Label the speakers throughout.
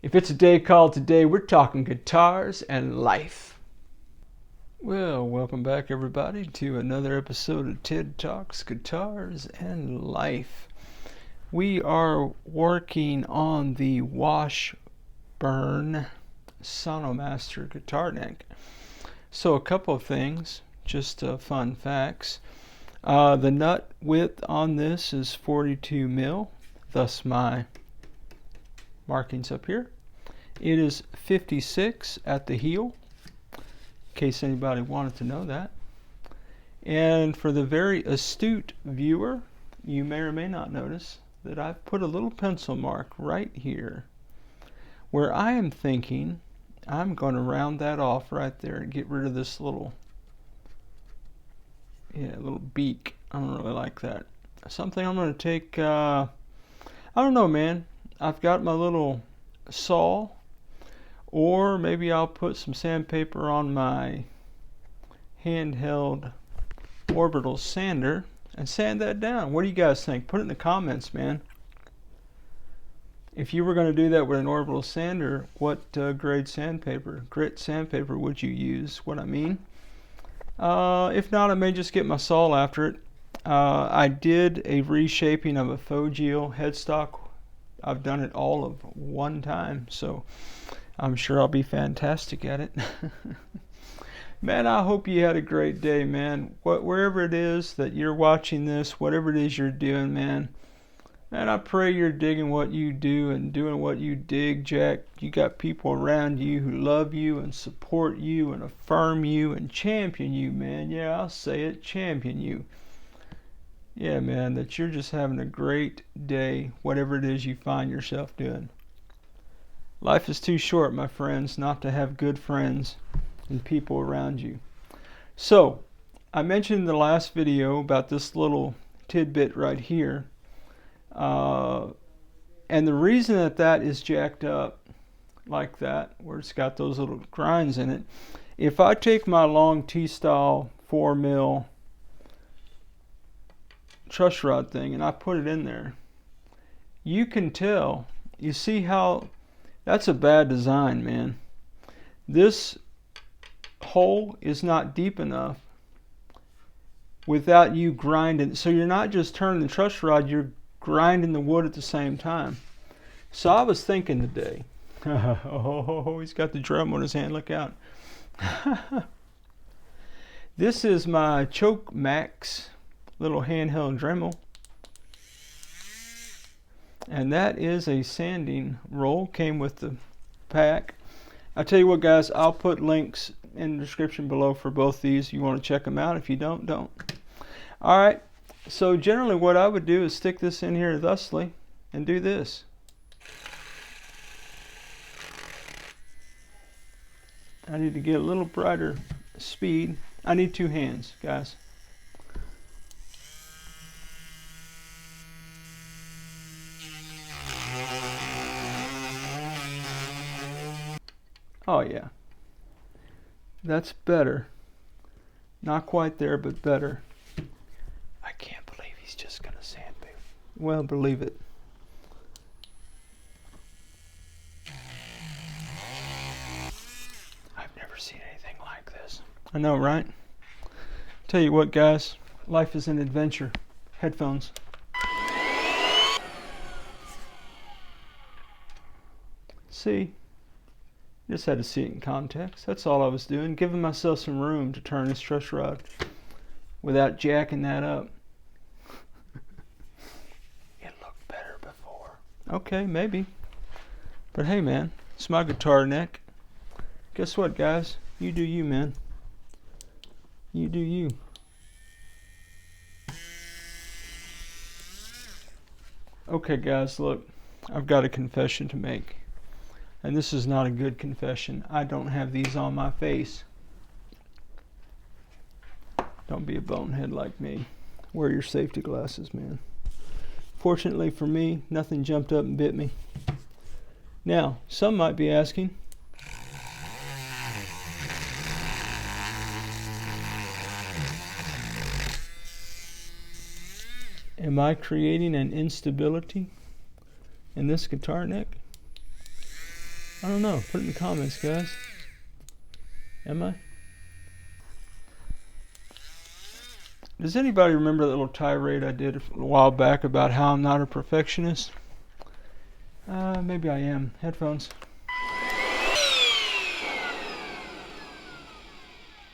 Speaker 1: If it's a day called today, we're talking guitars and life. Well, welcome back everybody to another episode of TED Talks Guitars and Life. We are working on the Washburn Sonamaster guitar neck. So a couple of things, just fun facts. The nut width on this is 42 mil, thus my markings up here. It is 56 at the heel, in case anybody wanted to know that. And for the very astute viewer, you may or may not notice that I've put a little pencil mark right here where I am thinking I'm going to round that off right there and get rid of this little beak. I don't really like that. Something I'm going to take, I don't know, man. I've got my little saw, or maybe I'll put some sandpaper on my handheld orbital sander and sand that down. What do you guys think? Put it in the comments, man. If you were going to do that with an orbital sander, what grade sandpaper, grit sandpaper would you use? What I mean. If not, I may just get my saw after it. I did a reshaping of a Fojill headstock. I've done it all of one time, so I'm sure I'll be fantastic at it. Man, I hope you had a great day, man. Wherever it is that you're watching this, whatever it is you're doing, man, I pray you're digging what you do and doing what you dig, Jack. You got people around you who love you and support you and affirm you and champion you, man. Yeah, I'll say it, champion you. Yeah, man, that you're just having a great day, whatever it is you find yourself doing. Life is too short, my friends, not to have good friends and people around you. So, I mentioned in the last video about this little tidbit right here. And the reason that is jacked up like that, where it's got those little grinds in it, if I take my long T-style 4mm truss rod thing and I put it in there, you can tell, you see how that's a bad design, man. This hole is not deep enough without you grinding. So you're not just turning the truss rod, you're grinding the wood at the same time. So I was thinking today, oh, he's got the Dremel in his hand, look out. This is my Chokmax little handheld Dremel, and that is a sanding roll, came with the pack. I'll tell you what, guys, I'll put links in the description below for both these. You want to check them out. If you don't. Alright, so generally what I would do is stick this in here thusly and do this. I need to get a little brighter speed. I need two hands, guys. Oh yeah, that's better. Not quite there, but better. I can't believe he's just gonna sandpaper. Well, believe it. I've never seen anything like this. I know, right? Tell you what, guys, life is an adventure. Headphones. See? Just had to see it in context. That's all I was doing, giving myself some room to turn this truss rod without jacking that up. It looked better before. Okay, maybe. But hey, man, it's my guitar neck. Guess what, guys? You do you, man. You do you. Okay, guys, look, I've got a confession to make. And this is not a good confession. I don't have these on my face. Don't be a bonehead like me. Wear your safety glasses, man. Fortunately for me, nothing jumped up and bit me. Now, some might be asking, am I creating an instability in this guitar neck? I don't know. Put it in the comments, guys. Am I? Does anybody remember that little tirade I did a while back about how I'm not a perfectionist? Maybe I am. Headphones.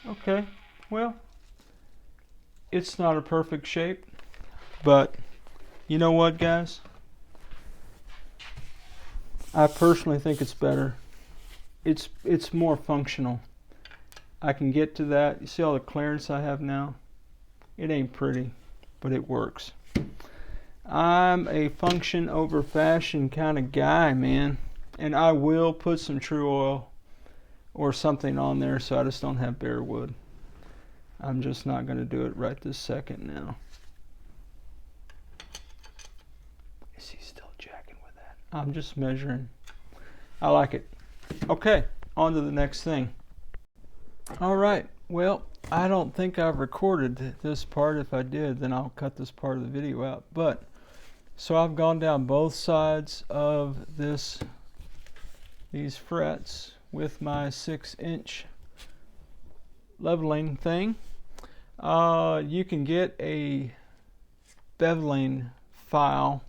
Speaker 1: Okay, well, it's not a perfect shape, but you know what, guys? I personally think it's better. It's more functional. I can get to that. You see all the clearance I have now? It ain't pretty, but it works. I'm a function over fashion kind of guy, man. And I will put some true oil or something on there so I just don't have bare wood. I'm just not going to do it right this second now. Is he still jacking with that? I'm just measuring. I like it. Okay, on to the next thing. All right, well, I don't think I've recorded this part. If I did, then I'll cut this part of the video out. But so I've gone down both sides of these frets with my 6-inch leveling thing. You can get a Beveling file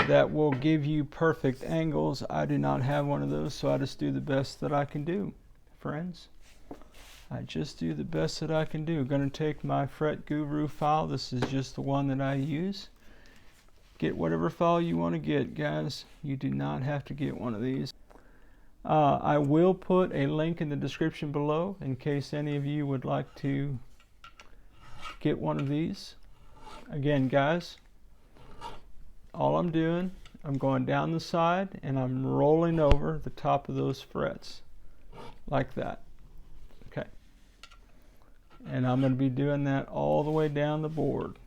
Speaker 1: that will give you perfect angles. I do not have one of those, so I just do the best that I can do, friends. I just do the best that I can do. I'm going to take my FretGuru file. This is just the one that I use. Get whatever file you want to get, guys. You do not have to get one of these. I will put a link in the description below in case any of you would like to get one of these. Again, guys, all I'm doing, I'm going down the side and I'm rolling over the top of those frets like that. Okay. And I'm going to be doing that all the way down the board.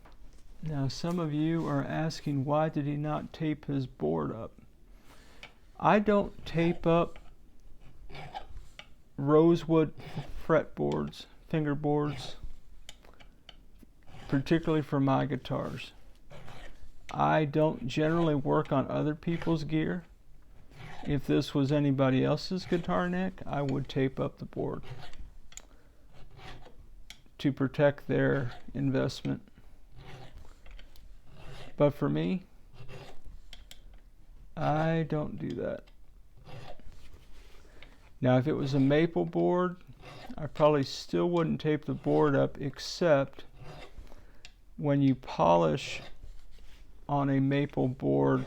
Speaker 1: Now, some of you are asking, why did he not tape his board up? I don't tape up rosewood fretboards, fingerboards, particularly for my guitars. I don't generally work on other people's gear. If this was anybody else's guitar neck, I would tape up the board to protect their investment. But for me, I don't do that. Now, if it was a maple board, I probably still wouldn't tape the board up, except when you polish on a maple board,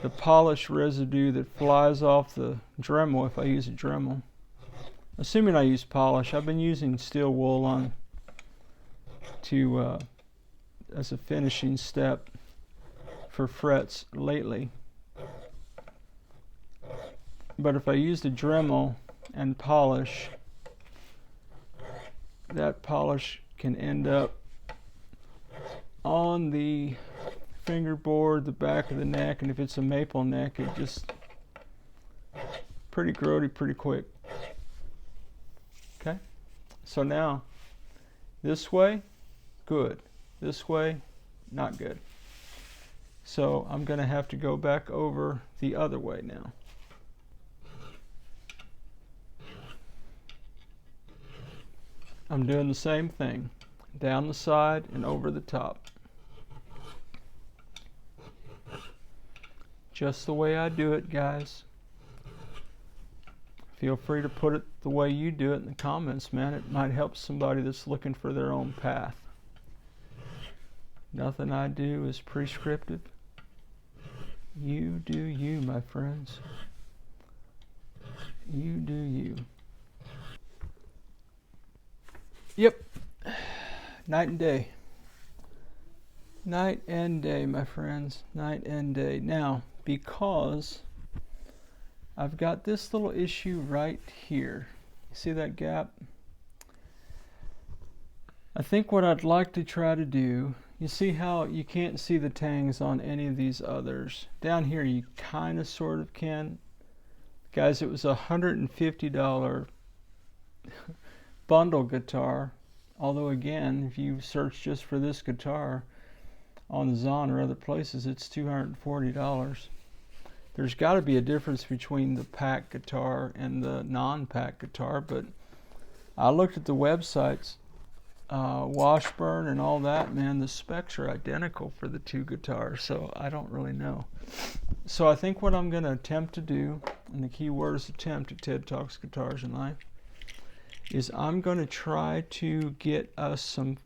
Speaker 1: the polish residue that flies off the Dremel, if I use a Dremel, assuming I use polish, I've been using steel wool on as a finishing step for frets lately. But if I used a Dremel and polish, that polish can end up on the fingerboard, the back of the neck, and if it's a maple neck, it just pretty grody pretty quick. Okay, so now this way, good. This way, not good. So I'm going to have to go back over the other way now. I'm doing the same thing, down the side and over the top. Just the way I do it, guys. Feel free to put it the way you do it in the comments, man. It might help somebody that's looking for their own path. Nothing I do is prescriptive. You do you, my friends. You do you. Yep. Night and day. Night and day, my friends. Night and day. Now, because I've got this little issue right here. See that gap? I think what I'd like to try to do, you see how you can't see the tangs on any of these others. Down here you kind of sort of can. Guys, it was a $150 bundle guitar. Although again, if you search just for this guitar on the Zon or other places, it's $240. There's got to be a difference between the pack guitar and the non-pack guitar, but I looked at the websites, Washburn and all that, man, the specs are identical for the two guitars, so I don't really know. So I think what I'm going to attempt to do, and the key word is attempt at TED Talks Guitars and Life, is I'm going to try to get us some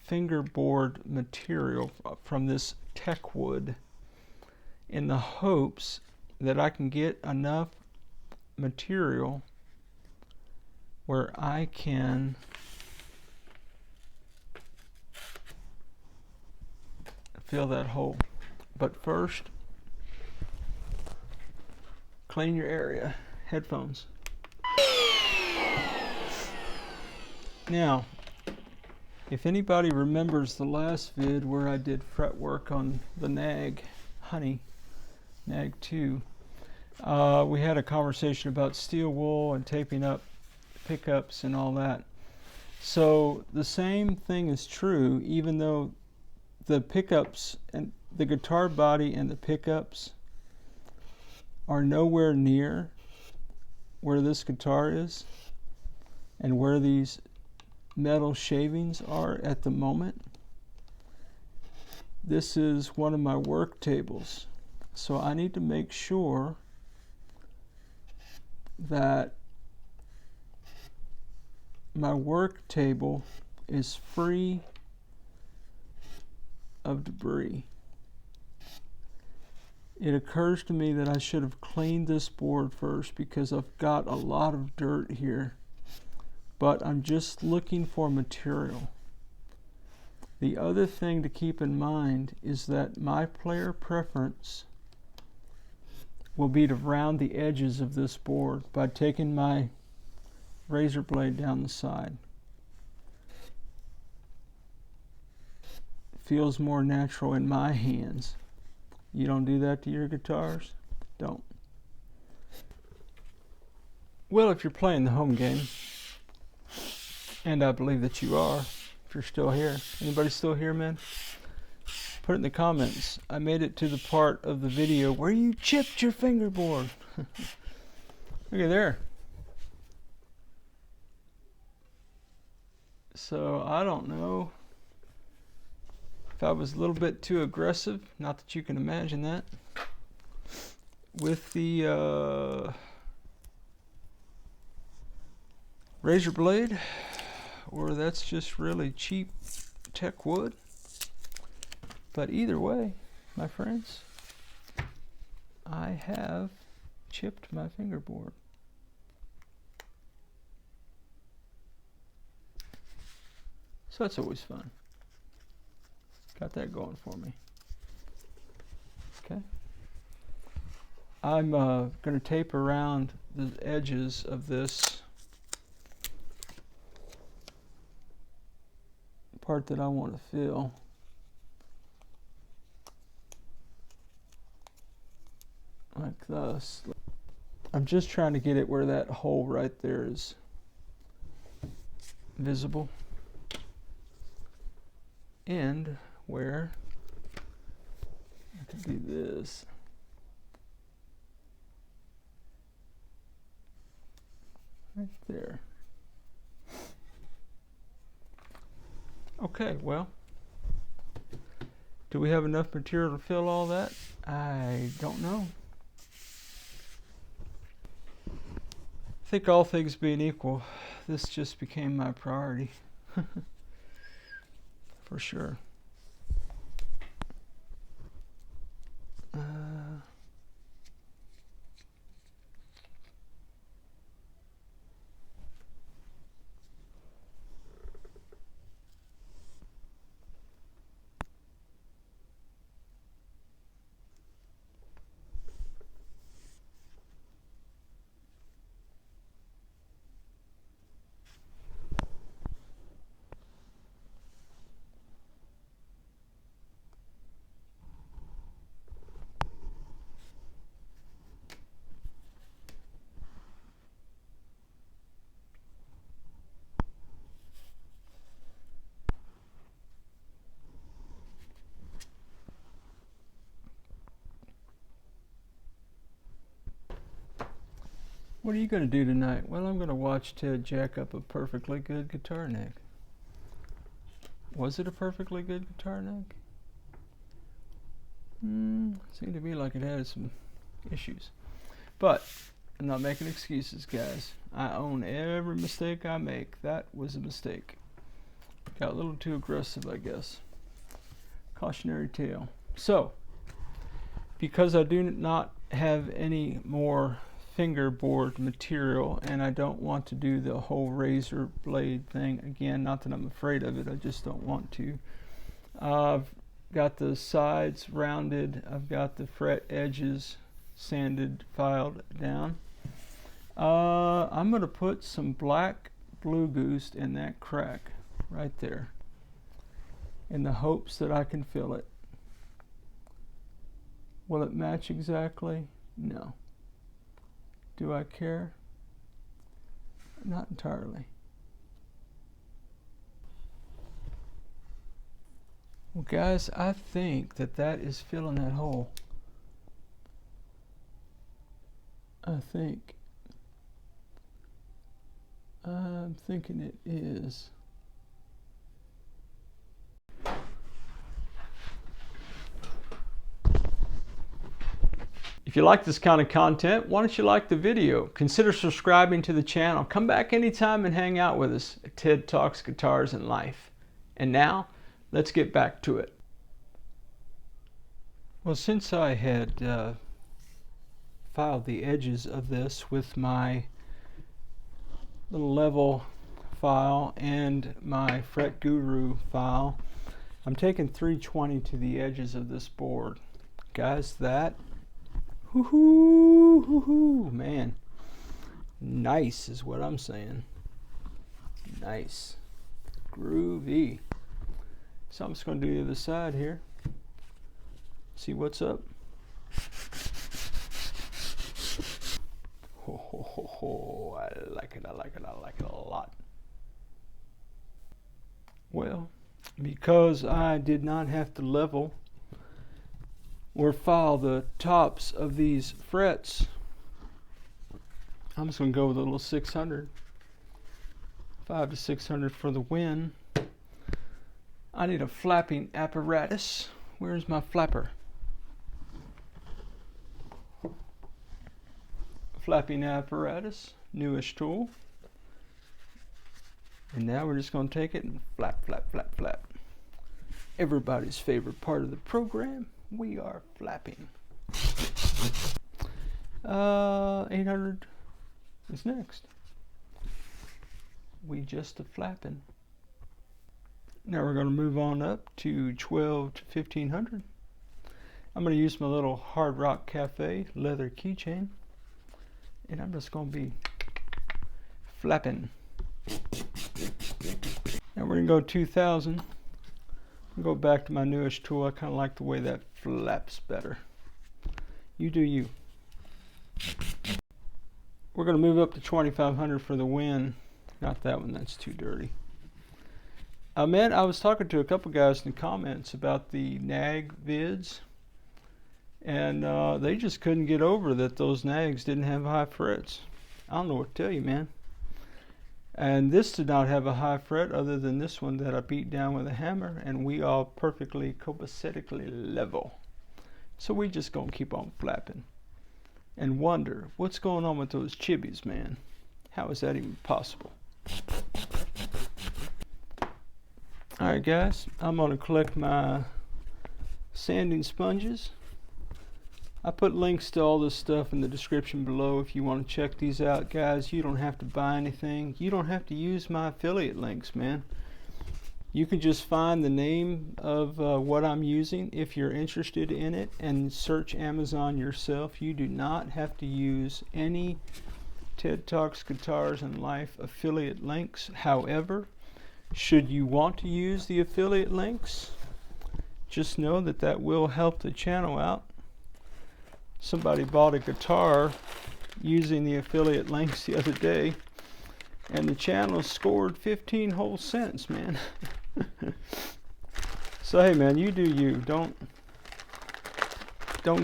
Speaker 1: fingerboard material from this tech wood in the hopes that I can get enough material where I can fill that hole. But first, clean your area. Headphones. Now, if anybody remembers the last vid where I did fretwork on the Nag Honey, Nag 2, we had a conversation about steel wool and taping up pickups and all that. So the same thing is true, even though the pickups and the guitar body and the pickups are nowhere near where this guitar is and where these metal shavings are at the moment. This is one of my work tables, so I need to make sure that my work table is free of debris. It occurs to me that I should have cleaned this board first because I've got a lot of dirt here, but I'm just looking for material. The other thing to keep in mind is that my player preference will be to round the edges of this board by taking my razor blade down the side. Feels more natural in my hands. You don't do that to your guitars? Don't. Well, if you're playing the home game, and I believe that you are, if you're still here. Anybody still here, man? Put it in the comments. I made it to the part of the video where you chipped your fingerboard. Look at there. So I don't know if I was a little bit too aggressive, not that you can imagine that, with the razor blade, or that's just really cheap tech wood. But either way, my friends, I have chipped my fingerboard. So that's always fun. Got that going for me. Okay. I'm going to tape around the edges of this part that I want to fill. Like this. I'm just trying to get it where that hole right there is visible, and where I could do this. Right there. Okay, well, do we have enough material to fill all that? I don't know. I think all things being equal, this just became my priority. For sure. What are you going to do tonight? Well, I'm going to watch Ted jack up a perfectly good guitar neck. Was it a perfectly good guitar neck? Seemed to me like it had some issues. But I'm not making excuses, guys. I own every mistake I make. That was a mistake. Got a little too aggressive, I guess. Cautionary tale. So, because I do not have any more fingerboard material and I don't want to do the whole razor blade thing again, not that I'm afraid of it, I just don't want to. I've got the sides rounded, I've got the fret edges sanded, filed down. I'm going to put some black GluBoost in that crack right there in the hopes that I can fill it. Will it match exactly? No. Do I care? Not entirely. Well, guys, I think that that is filling that hole. I'm thinking it is. If you like this kind of content, why don't you like the video? Consider subscribing to the channel. Come back anytime and hang out with us at Ted Talks Guitars and Life. And now, let's get back to it. Well, since I had filed the edges of this with my little level file and my FretGuru file, I'm taking 320 to the edges of this board. Guys, that whoo-hoo, man, nice is what I'm saying. Nice, groovy. So I'm just going to do the other side here. See what's up. Ho, ho, ho, ho. I like it, I like it, I like it a lot. Well, because I did not have to level or file the tops of these frets, I'm just going to go with a little 600. 5 to 600 for the win. I need a flapping apparatus. Where's my flapper? Flapping apparatus, newish tool. And now we're just going to take it and flap, flap, flap, flap. Everybody's favorite part of the program. We are flapping. 800 is next. We just a flapping. Now we're going to move on up to 12 to 1500. I'm going to use my little Hard Rock Cafe leather keychain, and I'm just going to be flapping. Now we're going to go 2000. Go back to my newish tool. I kind of like the way that flaps better. You do you. We're going to move up to 2500 for the win. Not that one, that's too dirty. Man, I was talking to a couple guys in the comments about the nag vids, and they just couldn't get over that those nags didn't have high frets. I don't know what to tell you, man. And this did not have a high fret other than this one that I beat down with a hammer, and we are perfectly copacetically level. So we just gonna keep on flapping and wonder what's going on with those chibbies, man. How is that even possible? Alright guys, I'm gonna collect my sanding sponges. I put links to all this stuff in the description below if you want to check these out, guys. You don't have to buy anything. You don't have to use my affiliate links, man. You can just find the name of what I'm using if you're interested in it and search Amazon yourself. You do not have to use any Ted Talks Guitars and Life affiliate links. However, should you want to use the affiliate links, just know that that will help the channel out. Somebody bought a guitar using the affiliate links the other day, and the channel scored 15 whole cents, man. So hey man, you do you. Don't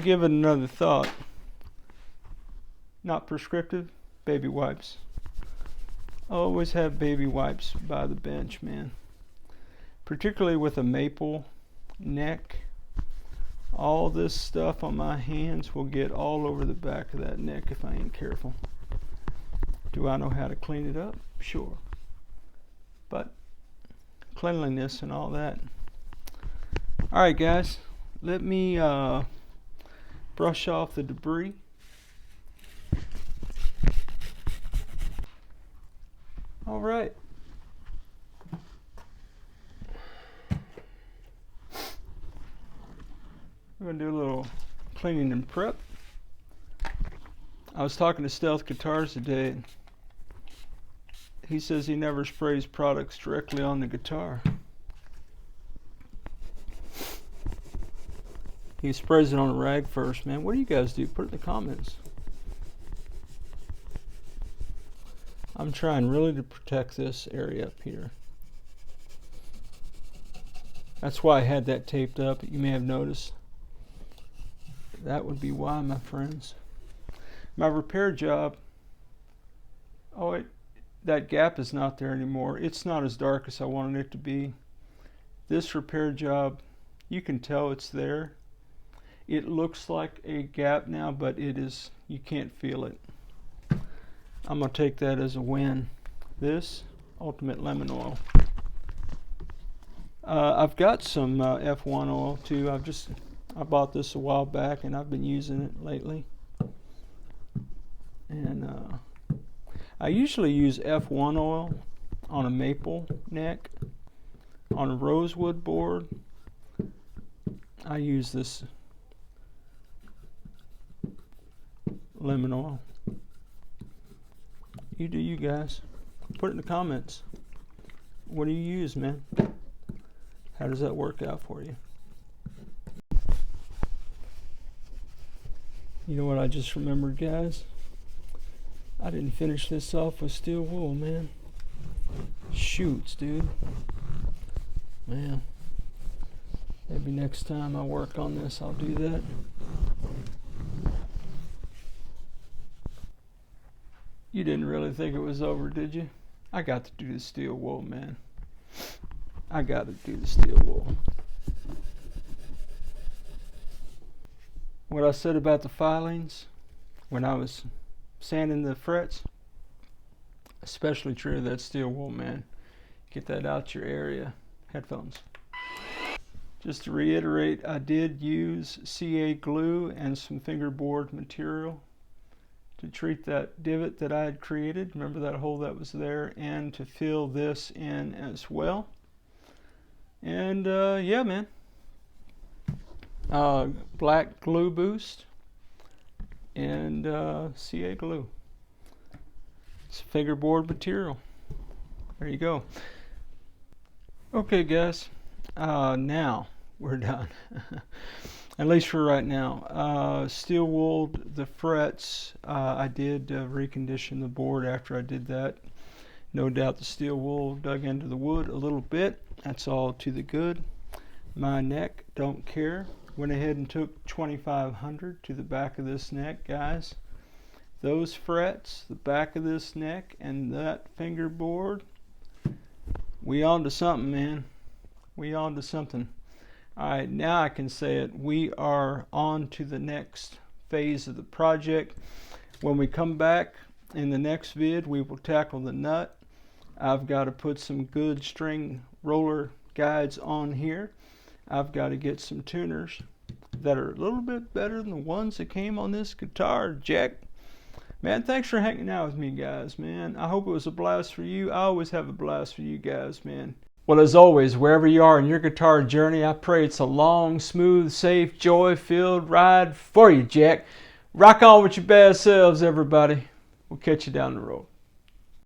Speaker 1: give it another thought. Not prescriptive, baby wipes. Always have baby wipes by the bench, man. Particularly with a maple neck. All this stuff on my hands will get all over the back of that neck if I ain't careful. Do I know how to clean it up? Sure. But cleanliness and all that. Alright guys, let me brush off the debris. Alright. We're going to do a little cleaning and prep. I was talking to Stealth Guitars today, and he says he never sprays products directly on the guitar. He sprays it on a rag first, man. What do you guys do? Put it in the comments. I'm trying really to protect this area up here. That's why I had that taped up. You may have noticed. That would be why, my friends. My repair job, that gap is not there anymore. It's not as dark as I wanted it to be. This repair job, you can tell it's there. It looks like a gap now, but it is, you can't feel it. I'm going to take that as a win. This, Ultimate Lemon Oil. I've got some F1 oil too. I bought this a while back and I've been using it lately. And I usually use F1 oil on a maple neck. On a rosewood board, I use this lemon oil. You do you guys. Put it in the comments. What do you use, man? How does that work out for you? You know what I just remembered, guys? I didn't finish this off with steel wool, man. Shoots, dude. Man. Maybe next time I work on this, I'll do that. You didn't really think it was over, did you? I got to do the steel wool, man. I got to do the steel wool. What I said about the filings when I was sanding the frets, especially true of that steel wool, man. Get that out your area. Headphones. Just to reiterate, I did use CA glue and some fingerboard material to treat that divot that I had created. Remember that hole that was there, and to fill this in as well. And yeah, man. Black GluBoost and CA glue. It's fingerboard material. There you go. Okay, guys. Now we're done. At least for right now. Steel wooled the frets. I did recondition the board after I did that. No doubt the steel wool dug into the wood a little bit. That's all to the good. My neck, don't care. Went ahead and took 2500 to the back of this neck, guys. Those frets, the back of this neck, and that fingerboard. We on to something, man. We on to something. Alright, now I can say it. We are on to the next phase of the project. When we come back in the next vid, we will tackle the nut. I've got to put some good string roller guides on here. I've got to get some tuners that are a little bit better than the ones that came on this guitar jack. Man, thanks for hanging out with me, guys, man. I hope it was a blast for you. I always have a blast for you guys, man. Well, as always, wherever you are in your guitar journey, I pray it's a long, smooth, safe, joy-filled ride for you, Jack. Rock on with your bad selves, everybody. We'll catch you down the road.